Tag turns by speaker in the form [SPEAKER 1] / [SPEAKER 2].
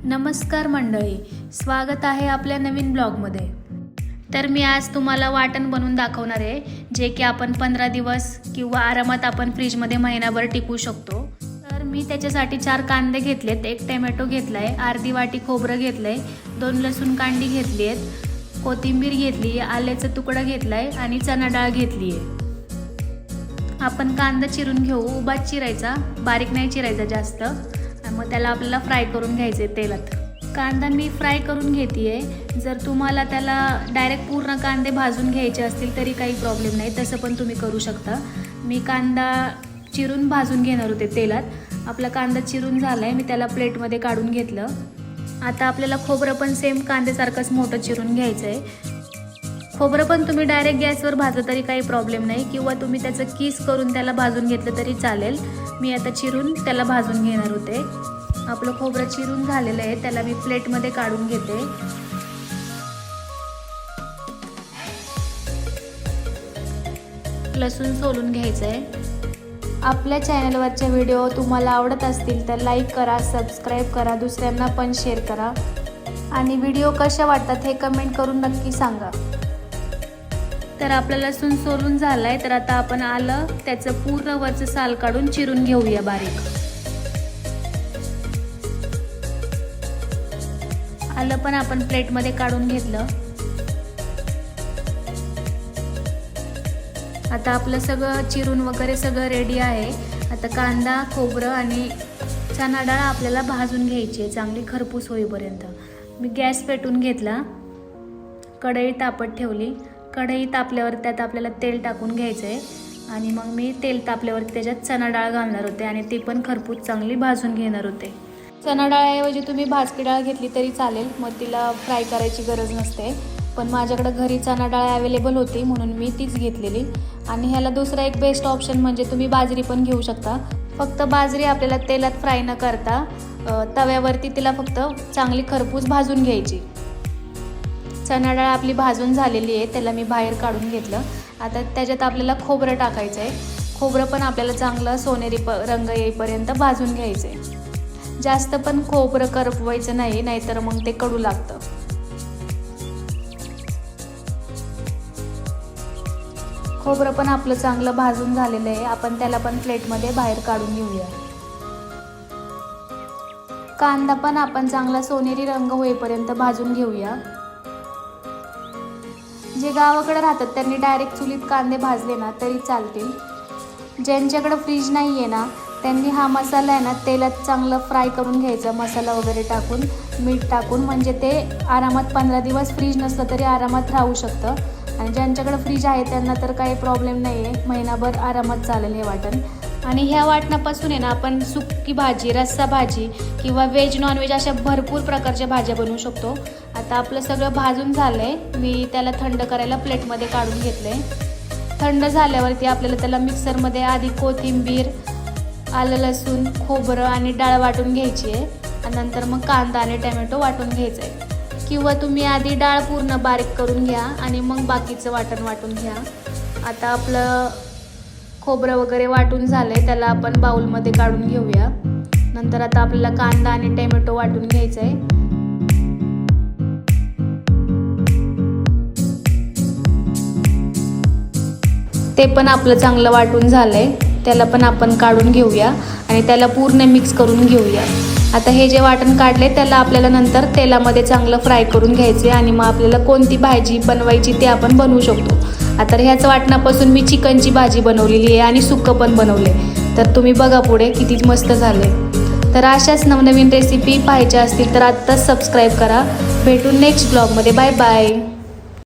[SPEAKER 1] नमस्कार मंडळी, स्वागत आहे आपल्या नवीन ब्लॉगमध्ये। तर मी आज तुम्हाला वाटण बनवून दाखवणार आहे, जे की आपण 15 दिवस किंवा आरामात आपण फ्रीजमध्ये महिनाभर टिकू शकतो। तर मी त्याच्यासाठी 4 कांदे घेतलेत, 1 टोमॅटो घेतलाय, अर्धी वाटी खोबरं घेतलंय, 2 लसूण कांडी घेतली आहेत, कोथिंबीर घेतली, आल्याचा तुकडा घेतलाय आणि चणा डाळ घेतली आहे। आपण कांदा चिरून घेऊ, उभाच चिरायचा, बारीक नाही चिरायचा जास्त। मग त्याला आपल्याला फ्राय करून घ्यायचे तेलात। कांदा मी फ्राय करून घेतेय। जर तुम्हाला त्याला डायरेक्ट पूर्ण कांदे भाजून घ्यायचे असतील तरी काही प्रॉब्लेम नाही, तसं पण तुम्ही करू शकता। मी कांदा चिरून भाजून घेणार होते तेलात। आपला कांदा चिरून झालाय, मी त्याला प्लेटमध्ये काढून घेतलं। आता आपल्याला खोबरं पण सेम कांद्यासारखंच मोठं चिरून घ्यायचं आहे। खोबरं पण तुम्ही डायरेक्ट गॅसवर भाजलं तरी काही प्रॉब्लेम नाही, किंवा तुम्ही त्याचं किस करून त्याला भाजून घेतलं तरी चालेल। मी आता चिरून त्याला भाजून घेणार होते। आपलं खोबरं चिरून झालेलं आहे, त्याला मी प्लेटमध्ये काढून घेते। लसूण सोलून घ्यायचं आहे। आपल्या चॅनलवरचे व्हिडिओ तुम्हाला आवडत असतील तर लाईक करा, सबस्क्राईब करा, दुसऱ्यांना पण शेअर करा आणि व्हिडिओ कशा वाटतात हे कमेंट करून नक्की सांगा। तर आपला लसूण सोलून झालाय, तर आता आपण आलं त्याचं पूर्ण वरचं साल काढून चिरून घेऊया बारीक। आलं पण आपण प्लेटमध्ये काढून घेतलं। आता आपलं सगळं चिरून वगैरे सगळं रेडी आहे। आता कांदा, खोबरं आणि चणा डाळ आपल्याला भाजून घ्यायची आहे चांगली खरपूस होईपर्यंत। मी गॅस पेटून घेतला, कढई तापत ठेवली। कढई तापल्यावर त्यात आपल्याला तेल टाकून घ्यायचं आहे आणि मग मी तेल तापल्यावर त्याच्यात चणा डाळ घालणार होते आणि ती पण खरपूस चांगली भाजून घेणार होते। चणा डाळऐवजी तुम्ही भाजकी डाळ घेतली तरी चालेल, मग तिला फ्राय करायची गरज नसते। पण माझ्याकडे घरी चणा डाळ अवेलेबल होती म्हणून मी तीच घेतलेली। आणि ह्याला दुसरा एक बेस्ट ऑप्शन म्हणजे तुम्ही बाजरी पण घेऊ शकता। फक्त बाजरी आपल्याला तेलात फ्राय न करता तव्यावरती तिला फक्त चांगली खरपूस भाजून घ्यायची। चणा डाळ आपली भाजून झालेली आहे, त्याला मी बाहेर काढून घेतलं। आता त्याच्यात आपल्याला खोबरं टाकायचं आहे। खोबरं पण आपल्याला चांगलं सोनेरी रंग येईपर्यंत भाजून घ्यायचं आहे। जास्त पण खोबरं करपवायचं नाही, नाहीतर मग ते कडू लागतं। खोबरं पण आपलं चांगलं भाजून झालेलं आहे, आपण त्याला पण प्लेटमध्ये बाहेर काढून घेऊया। कांदा पण आपण चांगला सोनेरी रंग होईपर्यंत भाजून घेऊया। जे गावाकडे राहतात त्यांनी डायरेक्ट चुलीत कांदे भाजले ना तरी चालतील। ज्यांच्याकडे फ्रीज नाही आहे ना त्यांनी हा मसाला आहे ना तेलात चांगलं फ्राय करून घ्यायचा, मसाला वगैरे टाकून, मीठ टाकून, म्हणजे ते आरामात 15 दिवस फ्रीज नसलं तरी आरामात राहू शकतं। आणि ज्यांच्याकडे फ्रीज आहे त्यांना तर काही प्रॉब्लेम नाही आहे, महिनाभर आरामात चालेल हे वाटण। आणि ह्या वाटणापासून आहे ना आपण सुकी भाजी, रस्सा भाजी किंवा व्हेज नॉनव्हेज अशा भरपूर प्रकारच्या भाज्या बनवू शकतो। आता आपलं सगळं भाजून झालंय, मी त्याला थंड करायला प्लेटमध्ये काढून घेतलंय। थंड झाल्यावरती आपल्याला त्याला मिक्सरमध्ये आधी कोथिंबीर, आलं, लसूण, खोबरं आणि डाळ वाटून घ्यायची आहे आणि नंतर मग कांदा आणि टोमॅटो वाटून घ्यायचं आहे। किंवा तुम्ही आधी डाळ पूर्ण बारीक करून घ्या आणि मग बाकीचं वाटण वाटून घ्या। आता आपलं खोबरं वगैरे वाटून झालंय, त्याला आपण बाउलमध्ये काढून घेऊया। नंतर आता आपल्याला कांदा आणि टोमॅटो वाटून घ्यायचं आहे। ते पण आपलं चांगलं वाटून झालंय, त्याला पण आपण काढून घेऊया आणि त्याला पूर्ण मिक्स करून घेऊया। आता हे जे वाटण काढले त्याला आपल्याला नंतर तेलामध्ये चांगलं फ्राय करून घ्यायचे आणि मग आपल्याला कोणती भाजी बनवायची ते आपण बनवू शकतो। आता ह्याच वाटणापासून मी चिकनची भाजी बनवलेली आहे आणि सुक्कं पण बनवले, तर तुम्ही बघा पुढे किती मस्त झाले। तर अशाच नवनवीन रेसिपी पाहायच्या असतील तर आत्ताच सबस्क्राईब करा। भेटू नेक्स्ट ब्लॉगमध्ये, बाय बाय।